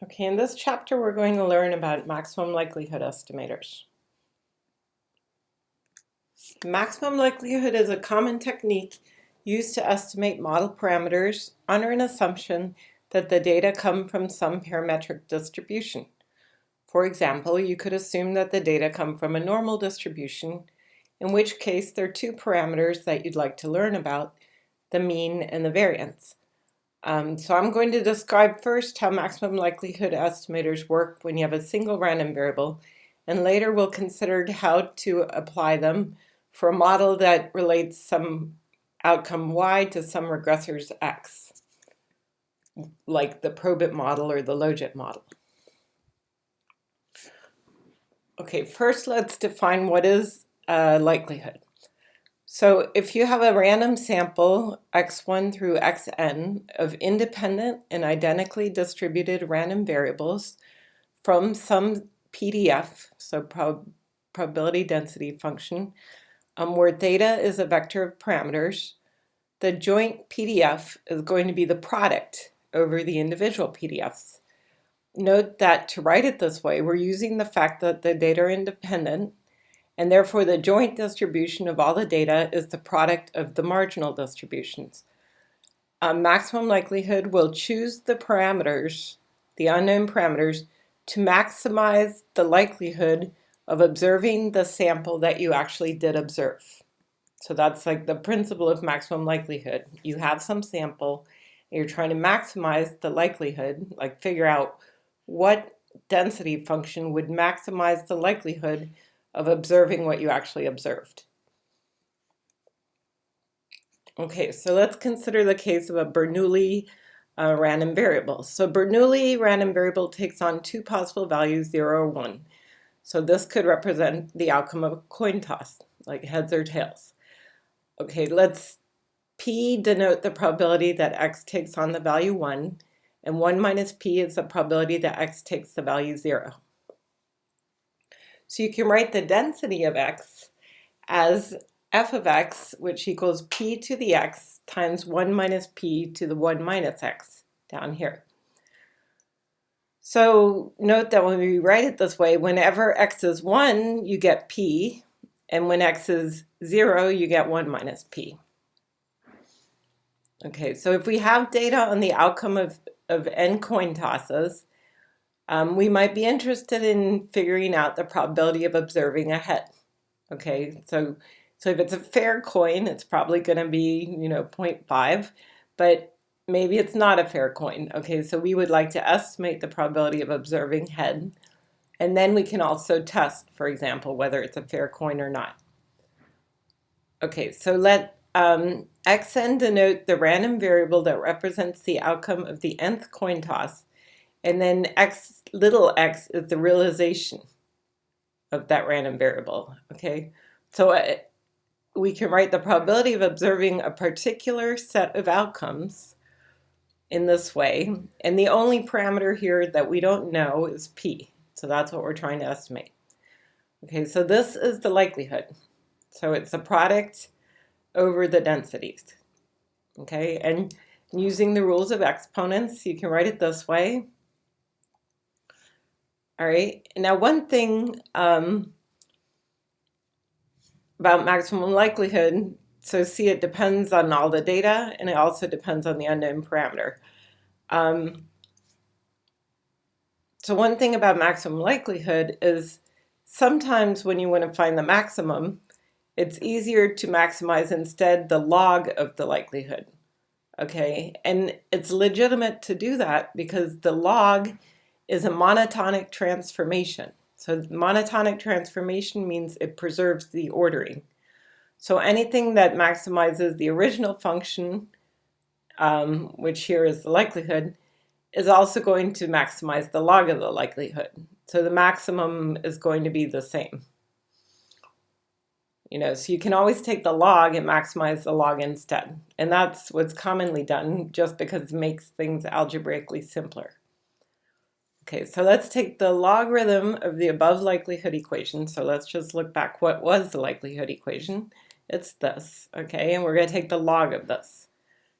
Okay, in this chapter we're going to learn about maximum likelihood estimators. Maximum likelihood is a common technique used to estimate model parameters under an assumption that the data come from some parametric distribution. For example, you could assume that the data come from a normal distribution, in which case there are two parameters that you'd like to learn about, the mean and the variance. So I'm going to describe first how maximum likelihood estimators work when you have a single random variable, and later we'll consider how to apply them for a model that relates some outcome y to some regressors x, like the probit model or the logit model. Okay, first let's define what is likelihood. So if you have a random sample, x1 through xn, of independent and identically distributed random variables from some PDF, so probability density function, where theta is a vector of parameters, the joint PDF is going to be the product over the individual PDFs. Note that to write it this way, we're using the fact that the data are independent, and therefore the joint distribution of all the data is the product of the marginal distributions. Maximum likelihood will choose the parameters, the unknown parameters, to maximize the likelihood of observing the sample that you actually did observe. So that's like the principle of maximum likelihood. You have some sample, and you're trying to maximize the likelihood, like figure out what density function would maximize the likelihood of observing what you actually observed. Okay, so let's consider the case of a Bernoulli random variable. So Bernoulli random variable takes on two possible values, 0 or 1. So this could represent the outcome of a coin toss, like heads or tails. Okay, let's P denote the probability that x takes on the value 1, and 1 minus P is the probability that x takes the value 0. So you can write the density of x as f of x, which equals p to the x times 1 minus p to the 1 minus x down here. So note that when we write it this way, whenever x is 1, you get p, and when x is 0, you get 1 minus p. Okay, so if we have data on the outcome of n coin tosses, we might be interested in figuring out the probability of observing a head. Okay, so if it's a fair coin, it's probably going to be, 0.5, but maybe it's not a fair coin. Okay, so we would like to estimate the probability of observing head, and then we can also test, for example, whether it's a fair coin or not. Okay, so let xn denote the random variable that represents the outcome of the nth coin toss, and then little x is the realization of that random variable. Okay, so we can write the probability of observing a particular set of outcomes in this way, and the only parameter here that we don't know is p, so that's what we're trying to estimate. Okay, so this is the likelihood, so it's the product over the densities. Okay, and using the rules of exponents, you can write it this way. All right, now one thing about maximum likelihood, so see, it depends on all the data, and it also depends on the unknown parameter. So one thing about maximum likelihood is sometimes when you want to find the maximum, it's easier to maximize instead the log of the likelihood. Okay, and it's legitimate to do that because the log is a monotonic transformation. So monotonic transformation means it preserves the ordering. So anything that maximizes the original function, which here is the likelihood, is also going to maximize the log of the likelihood. So the maximum is going to be the same. So you can always take the log and maximize the log instead. And that's what's commonly done just because it makes things algebraically simpler. Okay, so let's take the logarithm of the above likelihood equation. So let's just look back. What was the likelihood equation? It's this, okay? And we're going to take the log of this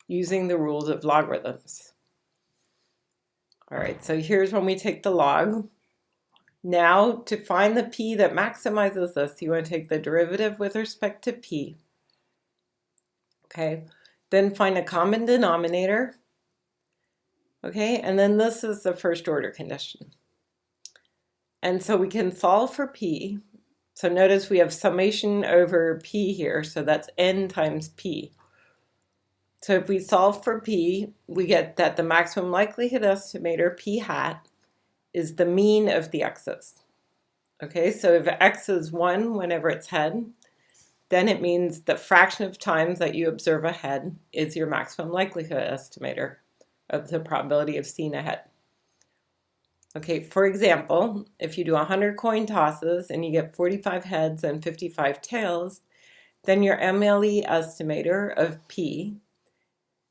using the rules of logarithms. All right, so here's when we take the log. Now, to find the p that maximizes this, you want to take the derivative with respect to p. Okay, then find a common denominator. Okay, and then this is the first order condition. And so we can solve for p. So notice we have summation over p here, so that's n times p. So if we solve for p, we get that the maximum likelihood estimator, p hat, is the mean of the x's. Okay, so if x is 1 whenever it's head, then it means the fraction of times that you observe a head is your maximum likelihood estimator of the probability of seeing a head. Okay, for example, if you do 100 coin tosses and you get 45 heads and 55 tails, then your MLE estimator of P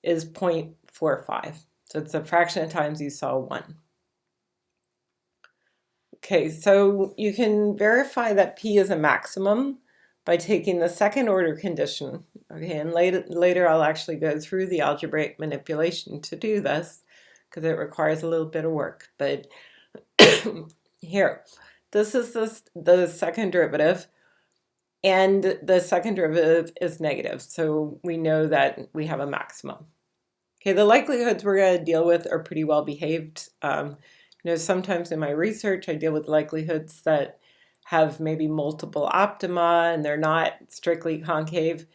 is 0.45. So it's a fraction of times you saw 1. Okay, so you can verify that P is a maximum by taking the second order condition. Okay, and later I'll actually go through the algebraic manipulation to do this because it requires a little bit of work. But here, this is the second derivative, and the second derivative is negative, so we know that we have a maximum. Okay, the likelihoods we're going to deal with are pretty well behaved. Sometimes in my research I deal with likelihoods that have maybe multiple optima and they're not strictly concave,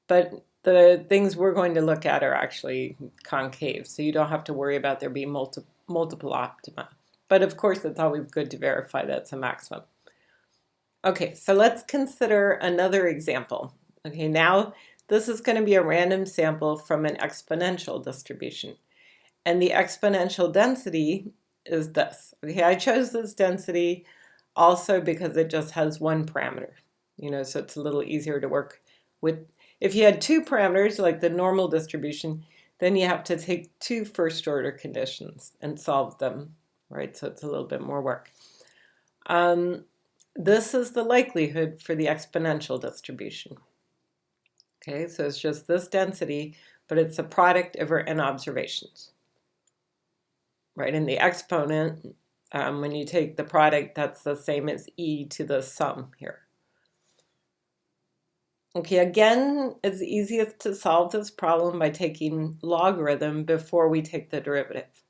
but the things we're going to look at are actually concave, so you don't have to worry about there being multiple optima. But of course, it's always good to verify that it's a maximum. Okay, so let's consider another example. Okay, now this is going to be a random sample from an exponential distribution. And the exponential density is this. Okay, I chose this density also because it just has one parameter, so it's a little easier to work with. If you had two parameters, like the normal distribution, then you have to take two first order conditions and solve them, right? So it's a little bit more work. This is the likelihood for the exponential distribution. Okay, so it's just this density, but it's a product over n observations. Right, and the exponent, when you take the product, that's the same as e to the sum here. Okay, again, it's easiest to solve this problem by taking logarithm before we take the derivative.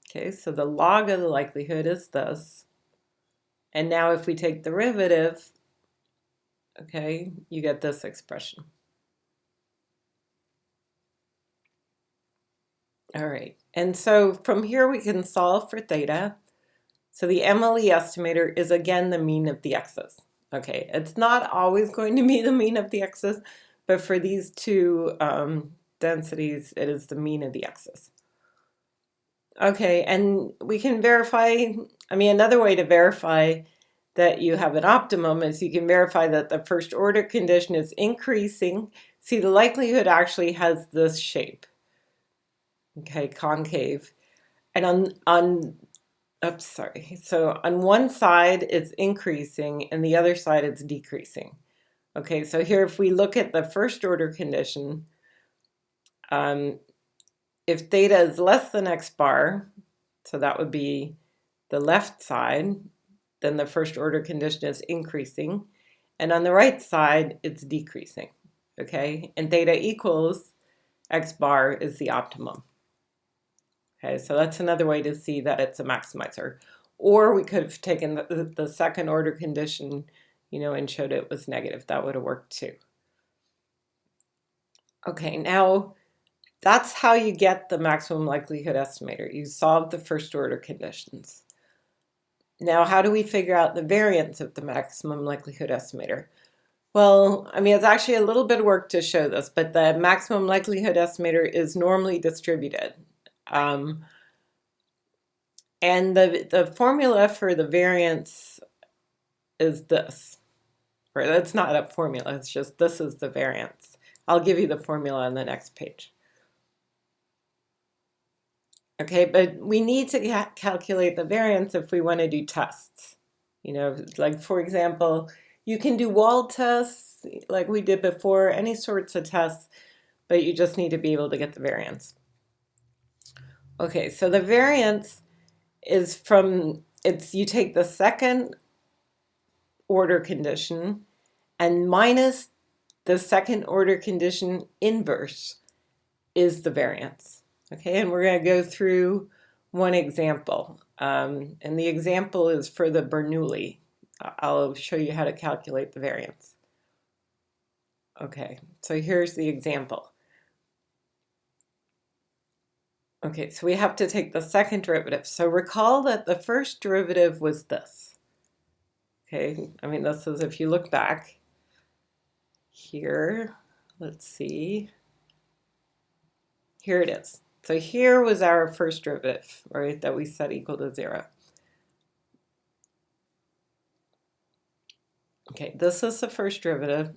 Okay, so the log of the likelihood is this. And now if we take the derivative, okay, you get this expression. All right, and so from here we can solve for theta. So the MLE estimator is again the mean of the x's. Okay, it's not always going to be the mean of the x's, but for these two densities, it is the mean of the x's. Okay, and we can verify, another way to verify that you have an optimum is you can verify that the first order condition is increasing. See, the likelihood actually has this shape. Okay, concave. And so on one side it's increasing and the other side it's decreasing. Okay, so here if we look at the first order condition, if theta is less than x bar, so that would be the left side, then the first order condition is increasing, and on the right side it's decreasing. Okay, and theta equals x bar is the optimum. Okay, so that's another way to see that it's a maximizer. Or we could have taken the second order condition, and showed it was negative. That would have worked too. Okay, now that's how you get the maximum likelihood estimator. You solve the first order conditions. Now, how do we figure out the variance of the maximum likelihood estimator? Well, it's actually a little bit of work to show this, but the maximum likelihood estimator is normally distributed. And the formula for the variance is this. Right, that's not a formula, it's just this is the variance. I'll give you the formula on the next page. Okay, but we need to calculate the variance if we want to do tests. Like for example, you can do wall tests like we did before, any sorts of tests, but you just need to be able to get the variance. Okay, so the variance is you take the second order condition and minus the second order condition inverse is the variance. Okay, and we're going to go through one example. And the example is for the Bernoulli. I'll show you how to calculate the variance. Okay, so here's the example. Okay, so we have to take the second derivative. So recall that the first derivative was this. Okay, I mean, this is if you look back here, let's see. Here it is. So here was our first derivative, right, that we set equal to 0. Okay, this is the first derivative.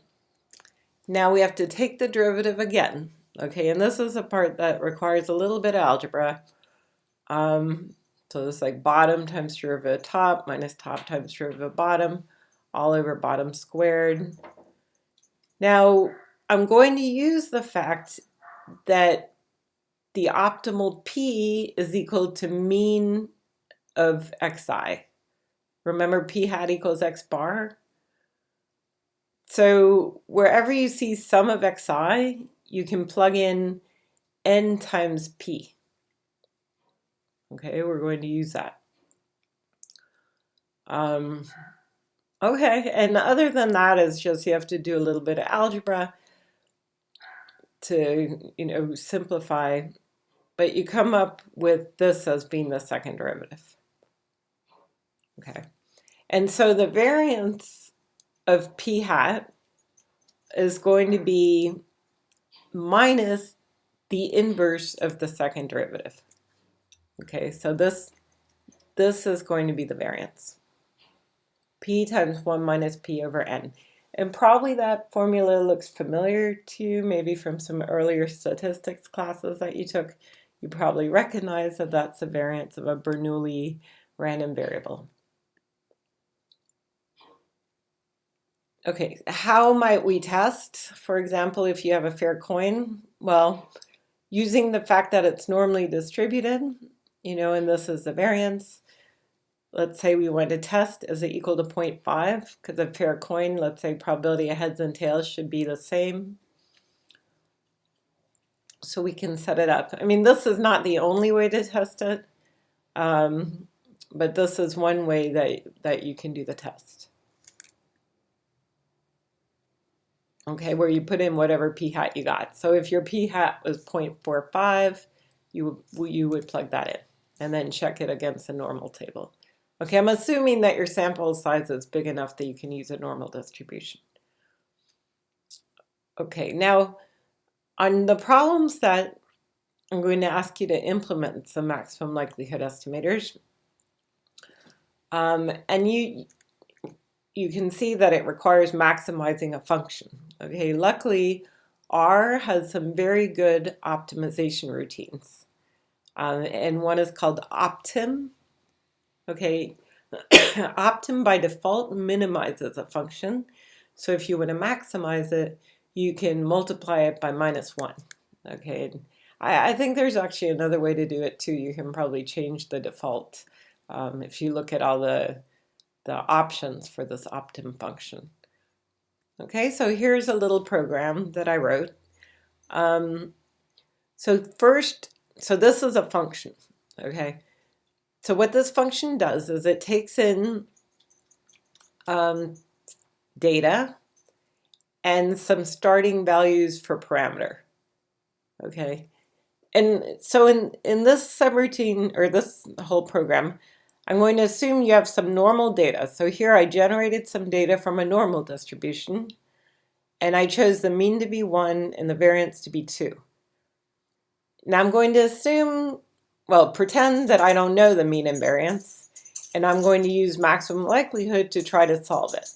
Now we have to take the derivative again. Okay, and this is a part that requires a little bit of algebra. So it's like bottom times derivative of top minus top times derivative of bottom, all over bottom squared. Now I'm going to use the fact that the optimal P is equal to mean of xi. Remember P hat equals x bar? So wherever you see sum of xi, you can plug in n times P. Okay, we're going to use that. Okay, and other than that is just you have to do a little bit of algebra to, simplify, but you come up with this as being the second derivative. Okay, and so the variance of P hat is going to be minus the inverse of the second derivative. Okay, so this is going to be the variance. P times 1 minus P over N. And probably that formula looks familiar to you, maybe from some earlier statistics classes that you took. You probably recognize that that's the variance of a Bernoulli random variable. Okay, how might we test? For example, if you have a fair coin, well, using the fact that it's normally distributed, and this is the variance. Let's say we want to test, is it equal to 0.5? Because a fair coin, let's say probability of heads and tails should be the same. So we can set it up. I mean, this is not the only way to test it, but this is one way that you can do the test. Okay, where you put in whatever p hat you got. So if your p hat was 0.45, you would plug that in and then check it against the normal table. Okay, I'm assuming that your sample size is big enough that you can use a normal distribution. Okay, now on the problems that I'm going to ask you to implement some maximum likelihood estimators, and you can see that it requires maximizing a function. Okay, luckily R has some very good optimization routines, and one is called optim. Okay, optim by default minimizes a function. So if you want to maximize it, you can multiply it by -1. Okay, I think there's actually another way to do it too. You can probably change the default if you look at all the options for this optim function. Okay, so here's a little program that I wrote. So this is a function. Okay. So what this function does is it takes in data and some starting values for parameter. Okay, and so in this subroutine or this whole program, I'm going to assume you have some normal data. So here I generated some data from a normal distribution, and I chose the mean to be 1 and the variance to be 2. Now I'm going to assume, well, pretend that I don't know the mean and variance, and I'm going to use maximum likelihood to try to solve it,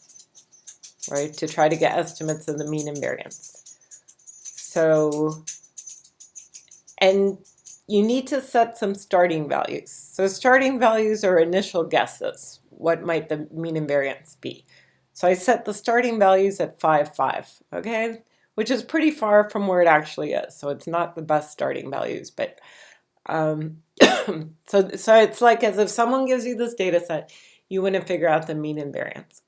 right? To try to get estimates of the mean and variance. So, and you need to set some starting values. So starting values are initial guesses. What might the mean and variance be? So I set the starting values at 5, 5, okay? Which is pretty far from where it actually is. So it's not the best starting values, but Um, so it's like as if someone gives you this data set, you want to figure out the mean and variance.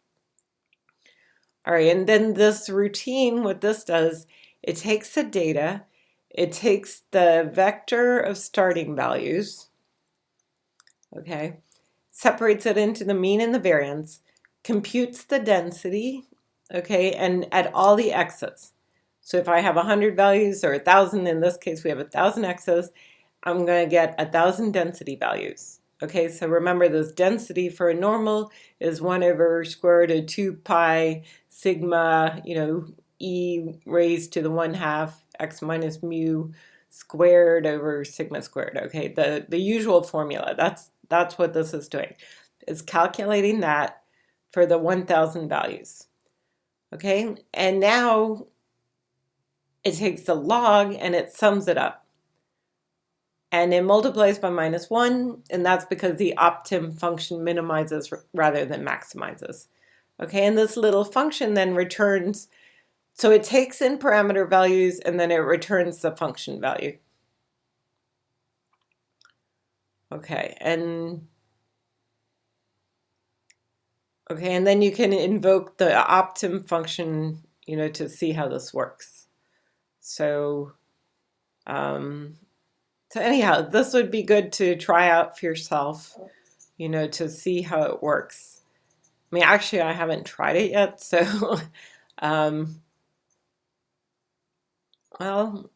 All right, and then this routine, what this does, it takes the data, it takes the vector of starting values, okay, separates it into the mean and the variance, computes the density, okay, and at all the x's. So if I have 100 values or 1,000, in this case we have 1,000 x's, I'm going to get 1,000 density values. Okay, so remember this density for a normal is 1 over square root of 2 pi sigma, e raised to the 1/2 x minus mu squared over sigma squared. Okay, the usual formula. That's what this is doing. It's calculating that for the 1,000 values. Okay, and now it takes the log and it sums it up. And it multiplies by -1, and that's because the optim function minimizes rather than maximizes. Okay, and this little function then returns, so it takes in parameter values and then it returns the function value. Okay, and then you can invoke the optim function, to see how this works. So, so anyhow, this would be good to try out for yourself, to see how it works. I mean, actually, I haven't tried it yet, so, well,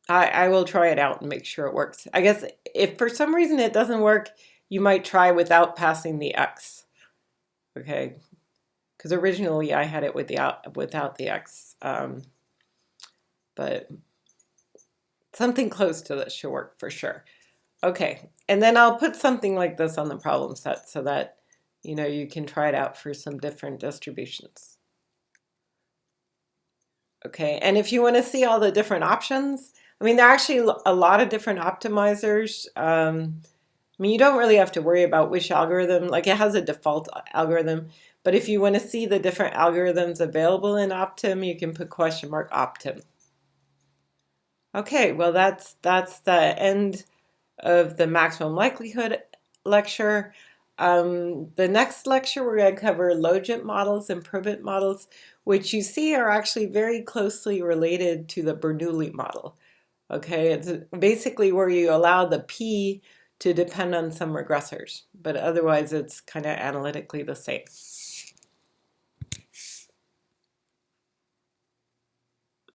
I will try it out and make sure it works. I guess if for some reason it doesn't work, you might try without passing the x, okay? Because originally I had it without the x, but something close to this should work for sure. Okay, and then I'll put something like this on the problem set so that you can try it out for some different distributions. Okay, and if you want to see all the different options, I mean, there are actually a lot of different optimizers. I mean, you don't really have to worry about which algorithm, like it has a default algorithm, but if you want to see the different algorithms available in Optim, you can put $Optim. Okay, well that's the end of the maximum likelihood lecture. The next lecture we're going to cover logit models and probit models, which you see are actually very closely related to the Bernoulli model. Okay, it's basically where you allow the P to depend on some regressors, but otherwise it's kind of analytically the same.